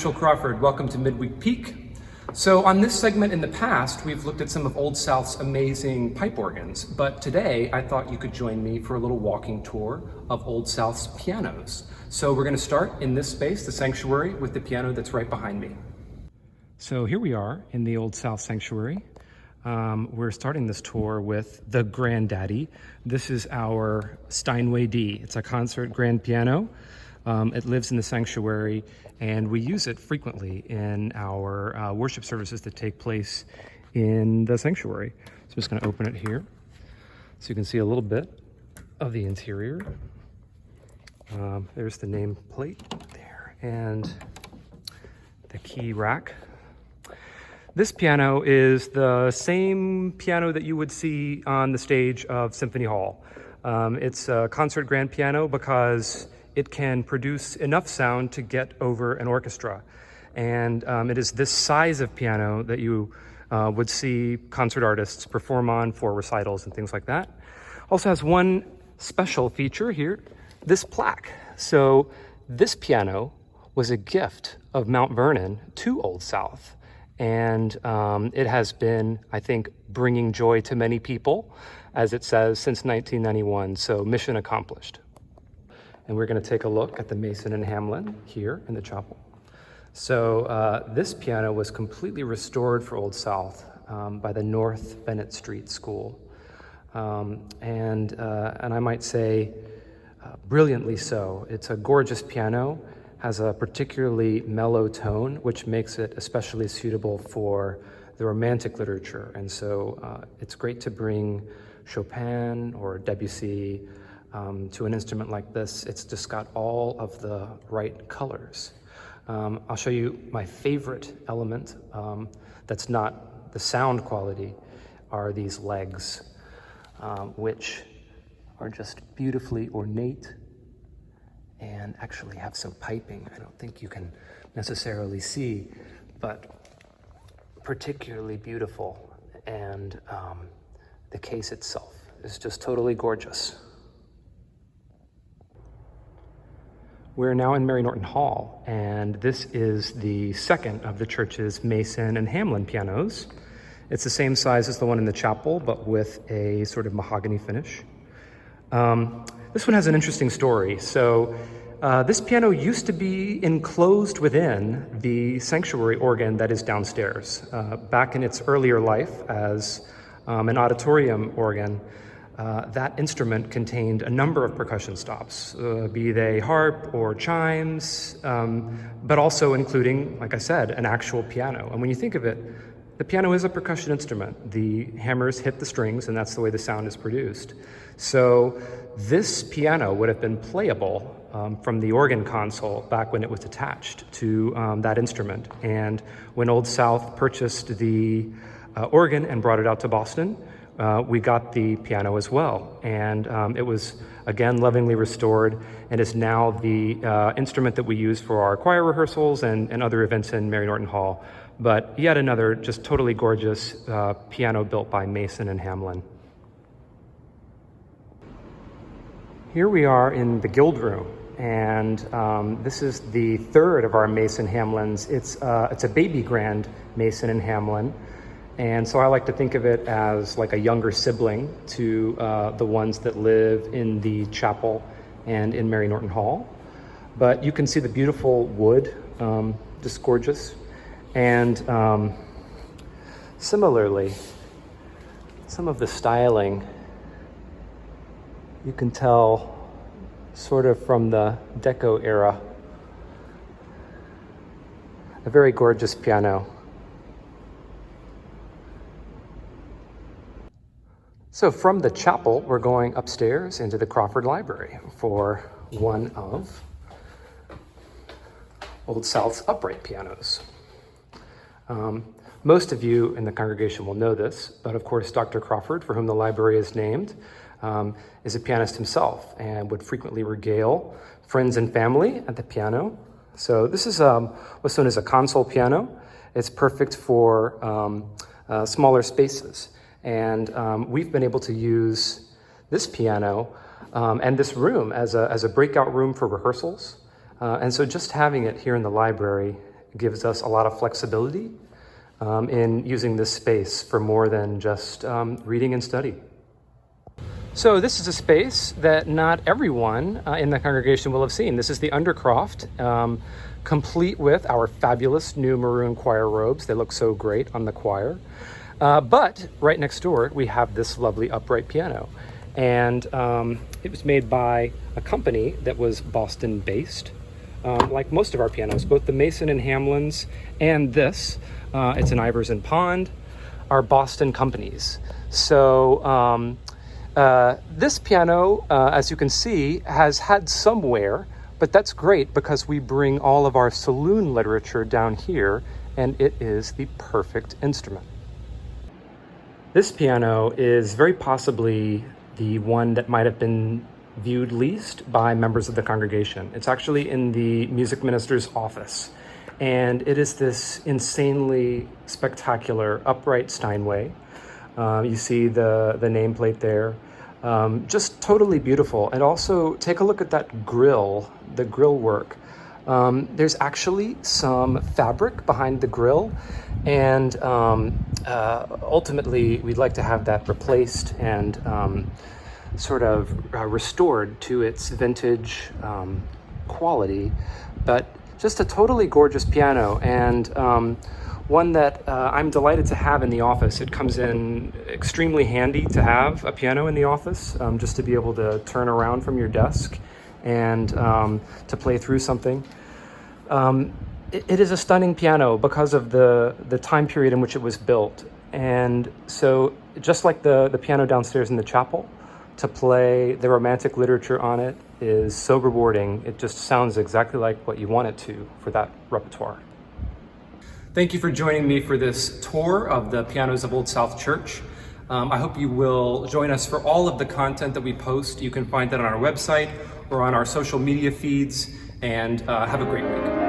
Mitchell Crawford. Welcome to Midweek Peek. So on this segment in the past, we've looked at some of Old South's amazing pipe organs, but today I thought you could join me for a little walking tour of Old South's pianos. So we're going to start in this space, the sanctuary, with the piano that's right behind me. So here we are in the Old South Sanctuary. We're starting this tour with the Granddaddy. This is our Steinway D. It's a concert grand piano. It lives in the sanctuary, and we use it frequently in our worship services that take place in the sanctuary. So I'm just going to open it here so you can see a little bit of the interior. There's the name plate there and the key rack. This piano is the same piano that you would see on the stage of Symphony Hall. It's a concert grand piano because it can produce enough sound to get over an orchestra. And it is this size of piano that you would see concert artists perform on for recitals and things like that. Also has one special feature here, this plaque. So this piano was a gift of Mount Vernon to Old South. And it has been, I think, bringing joy to many people, as it says, since 1991. So mission accomplished. And we're going to take a look at the Mason and Hamlin here in the chapel. So this piano was completely restored for Old South by the North Bennett Street School. And I might say brilliantly so. It's a gorgeous piano, has a particularly mellow tone, which makes it especially suitable for the Romantic literature. And so it's great to bring Chopin or Debussy to an instrument like this. It's just got all of the right colors. I'll show you my favorite element that's not the sound quality are these legs, which are just beautifully ornate and actually have some piping. I don't think you can necessarily see, but particularly beautiful. And the case itself is just totally gorgeous. We're now in Mary Norton Hall, and this is the second of the church's Mason and Hamlin pianos. It's the same size as the one in the chapel, but with a sort of mahogany finish. This one has an interesting story. So this piano used to be enclosed within the sanctuary organ that is downstairs. Back in its earlier life as an auditorium organ, that instrument contained a number of percussion stops, be they harp or chimes, but also including, like I said, an actual piano. And when you think of it, the piano is a percussion instrument. The hammers hit the strings, and that's the way the sound is produced. So this piano would have been playable from the organ console back when it was attached to that instrument. And when Old South purchased the organ and brought it out to Boston, we got the piano as well. And it was, again, lovingly restored and is now the instrument that we use for our choir rehearsals and other events in Mary Norton Hall. But yet another just totally gorgeous piano built by Mason and Hamlin. Here we are in the Guild Room, and this is the third of our Mason Hamlins. It's a baby grand Mason and Hamlin. And so I like to think of it as like a younger sibling to the ones that live in the chapel and in Mary Norton Hall. But you can see the beautiful wood, just gorgeous. And similarly, some of the styling, you can tell sort of from the Deco era. A very gorgeous piano. So from the chapel, we're going upstairs into the Crawford Library for one of Old South's upright pianos. Most of you in the congregation will know this, but of course Dr. Crawford, for whom the library is named, is a pianist himself and would frequently regale friends and family at the piano. So this is what's known as a console piano. It's perfect for smaller spaces. And we've been able to use this piano and this room as a breakout room for rehearsals. And so just having it here in the library gives us a lot of flexibility in using this space for more than just reading and study. So this is a space that not everyone in the congregation will have seen. This is the Undercroft, complete with our fabulous new maroon choir robes. They look so great on the choir. But right next door, we have this lovely upright piano. And it was made by a company that was Boston-based. Like most of our pianos, both the Mason and Hamlin's and this, it's an Ivers and Pond, are Boston companies. So this piano, as you can see, has had some wear, but that's great because we bring all of our saloon literature down here, and it is the perfect instrument. This piano is very possibly the one that might have been viewed least by members of the congregation. It's actually in the music minister's office, and it is this insanely spectacular upright Steinway. You see the nameplate there. Just totally beautiful. And also take a look at that grill, the grill work. There's actually some fabric behind the grill, and ultimately we'd like to have that replaced and sort of restored to its vintage quality. But just a totally gorgeous piano, and one that I'm delighted to have in the office. It comes in extremely handy to have a piano in the office, just to be able to turn around from your desk and to play through something. It is a stunning piano because of the time period in which it was built. And so just like the piano downstairs in the chapel, to play the Romantic literature on it is so rewarding. It just sounds exactly like what you want it to for that repertoire. Thank you for joining me for this tour of the pianos of Old South Church. I hope you will join us for all of the content that we post. You can find that on our website or on our social media feeds, and have a great week.